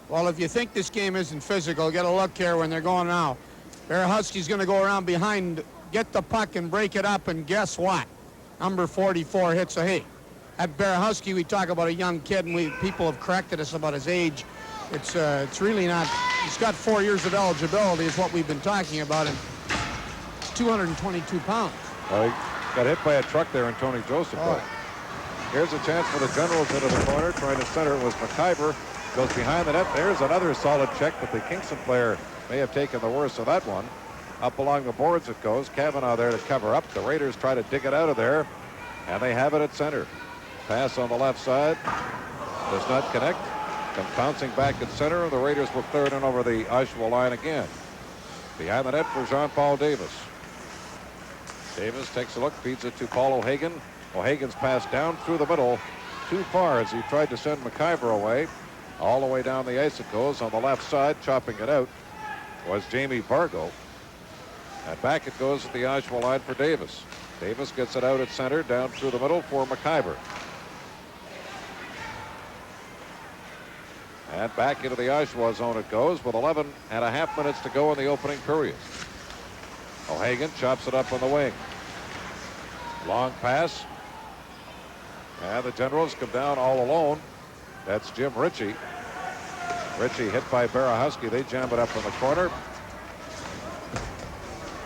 Well, if you think this game isn't physical, get a look here when they're going now. Berehowski's going to go around behind, get the puck and break it up, and guess what? Number 44 hits a hit. At Berehowski, we talk about a young kid, and people have corrected us about his age. It's really not. He's got 4 years of eligibility, is what we've been talking about, and it's 222 pounds. Well, he got hit by a truck there in Tony Joseph. Oh. Here's a chance for the Generals into the corner. Trying to center it was McIver. Goes behind the net. There's another solid check, but the Kingston player may have taken the worst of that one. Up along the boards it goes. Cavanaugh there to cover up. The Raiders try to dig it out of there, and they have it at center. Pass on the left side. Does not connect. Comes bouncing back at center, and the Raiders will clear it in over the Oshawa line again. Behind the net for Jean-Paul Davis. Davis takes a look, feeds it to Paul O'Hagan. O'Hagan's pass down through the middle, too far as he tried to send McIver away. All the way down the ice it goes. On the left side, chopping it out was Jamie Vargo. And back it goes at the Oshawa line for Davis. Davis gets it out at center, down through the middle for McIver. And back into the Oshawa zone it goes with 11.5 minutes to go in the opening period. O'Hagan chops it up on the wing. Long pass. And the Generals come down all alone. That's Jim Ritchie. Ritchie hit by Berehowski. They jam it up in the corner.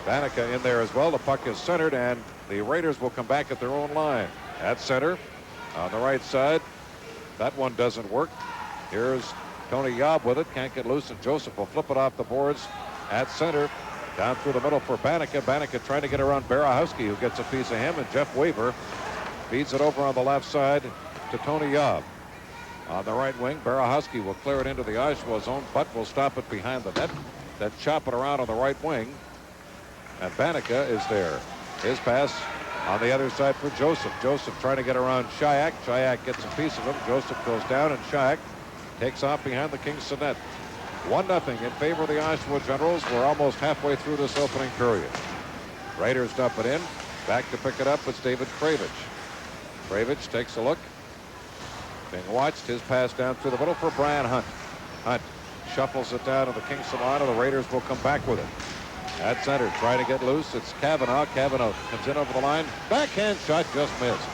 Danica in there as well. The puck is centered, and the Raiders will come back at their own line. At center, on the right side. That one doesn't work. Here's Tony Yob with it. Can't get loose, and Joseph will flip it off the boards at center. Down through the middle for Banica. Banica trying to get around Berehowski, who gets a piece of him, and Jeff Weaver feeds it over on the left side to Tony Yob. On the right wing, Berehowski will clear it into the Oshawa zone, but will stop it behind the net. Then chop it around on the right wing. And Banica is there. His pass on the other side for Joseph. Joseph trying to get around Shayak. Shayak gets a piece of him. Joseph goes down, and Shayak takes off behind the Kingston net. 1-0 in favor of the Oshawa Generals. We're almost halfway through this opening period. Raiders dump it in. Back to pick it up with David Kravich. Kravich takes a look. Being watched. His pass down through the middle for Brian Hunt. Hunt shuffles it down to the Kingston line, and the Raiders will come back with it. At center, trying to get loose. It's Cavanaugh. Cavanaugh comes in over the line. Backhand shot just missed.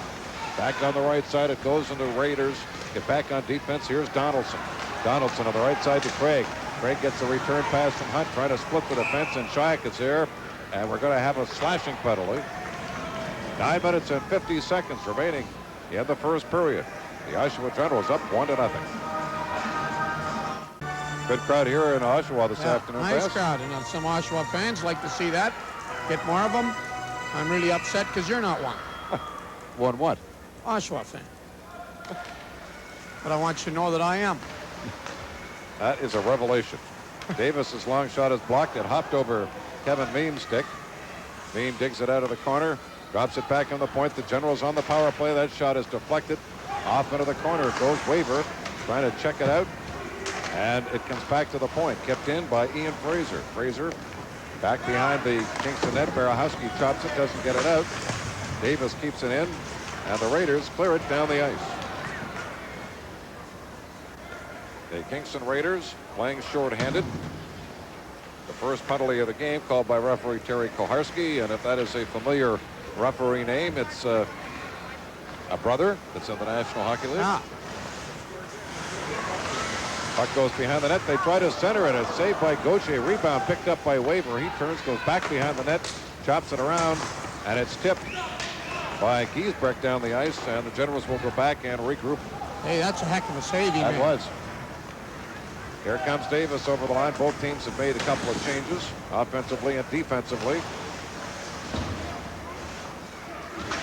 Back on the right side it goes, and the Raiders get back on defense. Here's Donaldson. Donaldson on the right side to Craig. Craig gets a return pass from Hunt, trying to split the defense, and Shayak is here, and we're going to have a slashing penalty. 9 minutes and 50 seconds remaining in the first period. The Oshawa Generals up 1-0. Good crowd here in Oshawa this afternoon. Nice crowd, and some Oshawa fans like to see that. Get more of them. I'm really upset because you're not one. One what? Oshawa fan. But I want you to know that I am. That is a revelation. Davis's long shot is blocked. It hopped over Kevin Meem's stick. Meem digs it out of the corner, drops it back on the point. The Generals on the power play. That shot is deflected off into the corner. It goes Weaver, trying to check it out, and it comes back to the point. Kept in by Ian Fraser. Fraser back behind the Kingston net. Berehowski chops it, doesn't get it out. Davis keeps it in, and the Raiders clear it down the ice. The Kingston Raiders playing shorthanded. The first penalty of the game called by referee Terry Koharski, and if that is a familiar referee name, it's a brother that's in the National Hockey League. Puck goes behind the net. They try to center it. It's saved by Gauthier. Rebound picked up by Weaver. He turns, goes back behind the net, chops it around, and it's tipped by Giesbrecht down the ice, and the Generals will go back and regroup. Hey, that's a heck of a save he made. That was. Here comes Davis over the line. Both teams have made a couple of changes, offensively and defensively.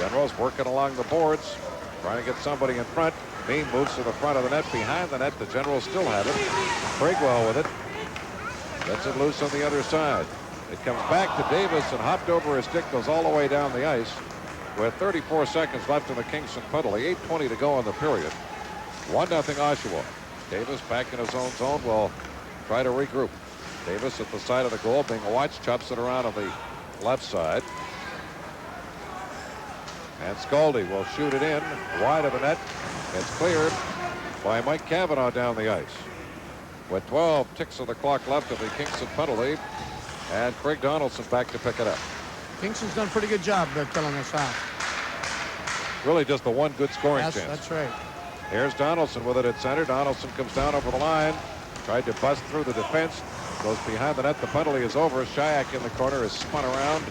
Generals working along the boards, trying to get somebody in front. Bean moves to the front of the net. Behind the net, the Generals still have it. Craigwell with it. Gets it loose on the other side. It comes back to Davis and hopped over his stick, goes all the way down the ice. With 34 seconds left in the Kingston penalty, 8:20 to go in the period. 1-0 Oshawa. Davis back in his own zone will try to regroup. Davis at the side of the goal being watched, chops it around on the left side. And Scaldi will shoot it in wide of the net. It's cleared by Mike Cavanaugh down the ice. with 12 ticks of the clock left of the Kingston penalty. And Craig Donaldson back to pick it up. Kingston's done a pretty good job killing us off. Really just the one good scoring Yes, chance. that's right. Here's Donaldson with it at center. Donaldson comes down over the line. Tried to bust through the defense. Goes behind the net. The penalty is over. Shayak in the corner is spun around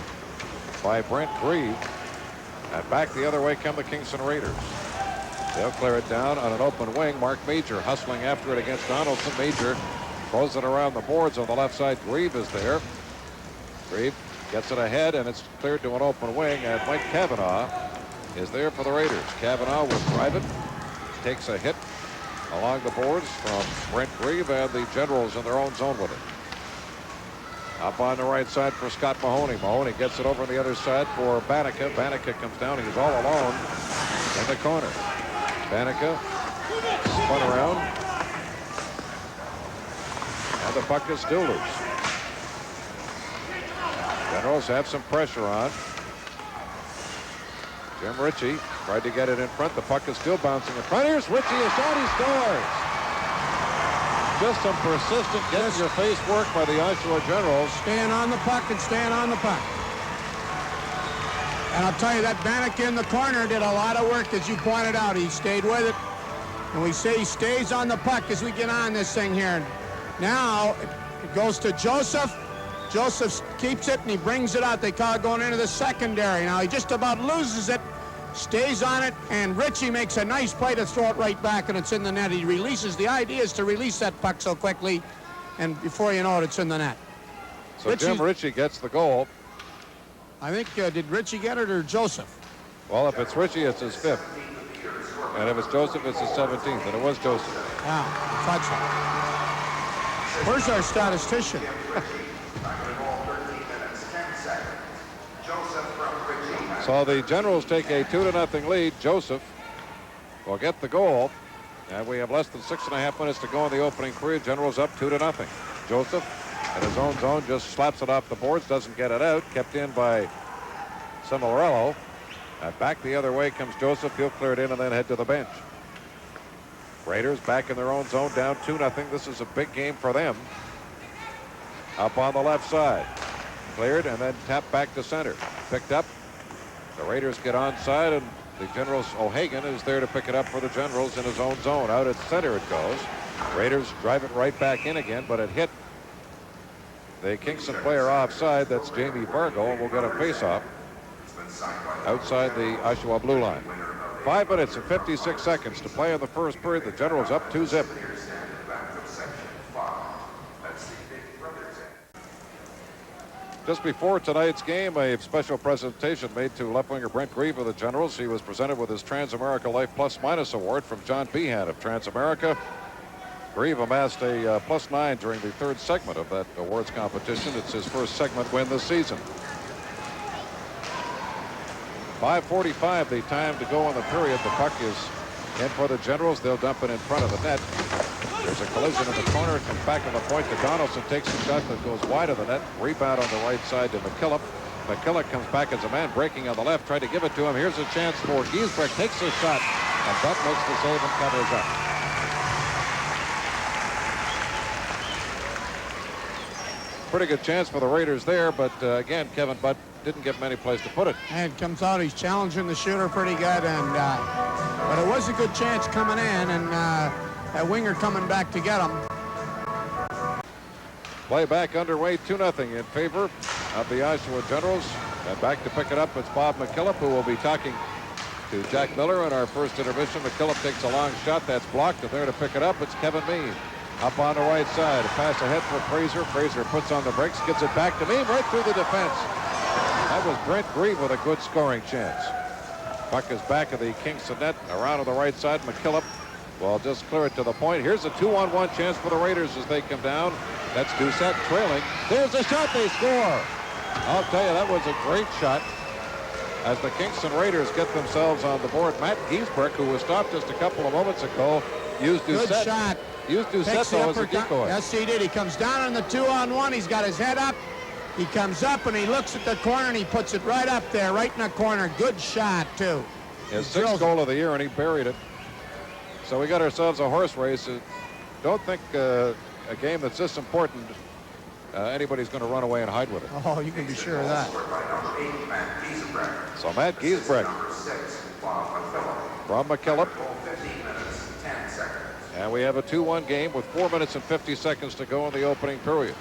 by Brent Grieve. And back the other way come the Kingston Raiders. They'll clear it down on an open wing. Mark Major hustling after it against Donaldson. Major throws it around the boards on the left side. Grieve is there. Grieve gets it ahead, and it's cleared to an open wing. And Mike Cavanaugh is there for the Raiders. Cavanaugh will drive it. Takes a hit along the boards from Brent Grieve, and the Generals in their own zone with it. Up on the right side for Scott Mahoney. Mahoney gets it over on the other side for Bannica. Bannica comes down. He's all alone in the corner. Bannica spun around. And the puck is still loose. Generals have some pressure on. Jim Ritchie tried to get it in front. The puck is still bouncing in front. Here's Ritchie. A shot. He scores. Just some persistent get-in-your-face work by the Oshawa Generals. Staying on the puck and staying on the puck. And I'll tell you, that Bannock in the corner did a lot of work, as you pointed out. He stayed with it. And we say he stays on the puck as we get on this thing here. Now it goes to Joseph. Joseph keeps it and he brings it out. They call it going into the secondary. Now he just about loses it. Stays on it, and Ritchie makes a nice play to throw it right back, and it's in the net. He releases. The idea is to release that puck so quickly, and before you know it, it's in the net. So Jim Ritchie gets the goal. I think, did Ritchie get it or Joseph? Well, if it's Ritchie, it's his 5th. And if it's Joseph, it's his 17th, and it was Joseph. Yeah, thought so. Where's our statistician? So the Generals take a 2-0 lead. Joseph will get the goal. And we have less than 6.5 minutes to go in the opening period. Generals up 2-0. Joseph in his own zone just slaps it off the boards, doesn't get it out. Kept in by Cimolaro. And back the other way comes Joseph. He'll clear it in and then head to the bench. Raiders back in their own zone, down 2-0. This is a big game for them. Up on the left side. Cleared and then tapped back to center. Picked up. The Raiders get onside, and the Generals, O'Hagan is there to pick it up for the Generals in his own zone. Out at center it goes. Raiders drive it right back in again, but it hit the Kingston player offside. That's Jamie Vargo, and we'll get a face-off outside the Oshawa blue line. 5 minutes and 56 seconds to play in the first period. The Generals up 2-0. Just before tonight's game, a special presentation made to left winger Brent Grieve of the Generals. He was presented with his Transamerica Life Plus Minus Award from John Behan of Transamerica. Grieve amassed a +9 during the third segment of that awards competition. It's his first segment win this season. 5:45 the time to go in the period. The puck is in for the Generals. They'll dump it in front of the net. There's a collision in the corner. It comes back on the point to Donaldson. Takes a shot that goes wide of the net. Rebound on the right side to McKillop. McKillop comes back as a man breaking on the left. Tried to give it to him. Here's a chance for Giesbrecht. Takes a shot. And Buck makes the save and covers up. Pretty good chance for the Raiders there. But again, Kevin Butt didn't get many places to put it. And it comes out. He's challenging the shooter pretty good. And but it was a good chance coming in. And that winger coming back to get him. Play back underway, 2-0 in favor of the Oshawa Generals. And back to pick it up, it's Bob McKillop, who will be talking to Jack Miller in our first intermission. McKillop takes a long shot. That's blocked. And there to pick it up, it's Kevin Mean. Up on the right side. A pass ahead for Fraser. Fraser puts on the brakes, gets it back to Mean right through the defense. That was Brent Grieve with a good scoring chance. Puck is back of the Kingston net. Around to the right side, McKillop will just clear it to the point. Here's a 2-on-1 chance for the Raiders as they come down. That's Doucette trailing. There's a shot. They score. I'll tell you, that was a great shot as the Kingston Raiders get themselves on the board. Matt Giesbrecht, who was stopped just a couple of moments ago, used Doucette. Good shot. Used Doucette, though, as a decoy. Yes, he did. He comes down on the 2-on-1. He's got his head up. He comes up and he looks at the corner and he puts it right up there, right in the corner. Good shot, too. His 6th goal of the year, and he buried it. So we got ourselves a horse race. Don't think a game that's this important, anybody's going to run away and hide with it. Oh, you can be sure of that. So Matt Giesbrecht from McKillop. And we have a 2-1 game with 4 minutes and 50 seconds to go in the opening period.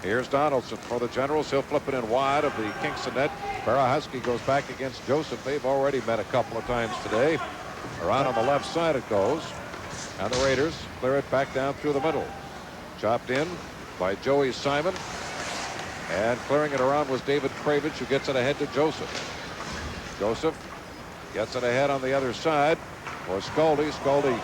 Here's Donaldson for the Generals. He'll flip it in wide of the Kingston net. Berehowski goes back against Joseph. They've already met a couple of times today. Around on the left side it goes. And the Raiders clear it back down through the middle. Chopped in by Joey Simon. And clearing it around was David Kravitz, who gets it ahead to Joseph. Joseph gets it ahead on the other side for Scully. Scully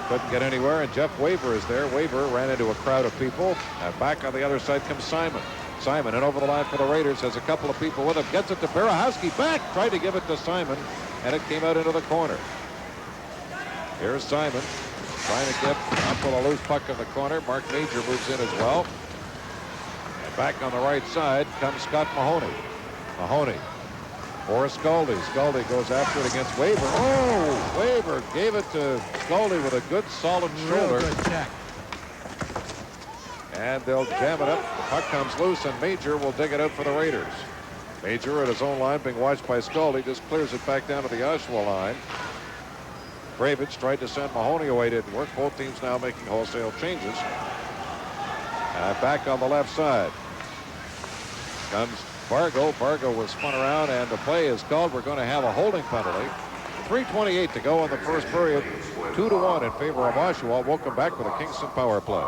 couldn't get anywhere, and Jeff Waver is there. Waver ran into a crowd of people, and back on the other side comes Simon. Simon in over the line for the Raiders, has a couple of people with him, gets it to Berehowski, back, tried to give it to Simon, and it came out into the corner. Here's Simon trying to get up with a loose puck in the corner. Mark Major moves in as well. And back on the right side comes Scott Mahoney. Mahoney for Scully. Scully goes after it against Waver. Oh, Waver gave it to Scully with a good solid shoulder. Real good check. And they'll jam it up. The puck comes loose, and Major will dig it out for the Raiders. Major at his own line being watched by Scully. Just clears it back down to the Oshawa line. Kravitz tried to send Mahoney away. Didn't work. Both teams now making wholesale changes. And back on the left side comes Fargo. Fargo was spun around, and the play is called. We're going to have a holding penalty. 3:28 to go in the first period. 2-1 in favor of Oshawa. We'll come back with a Kingston power play.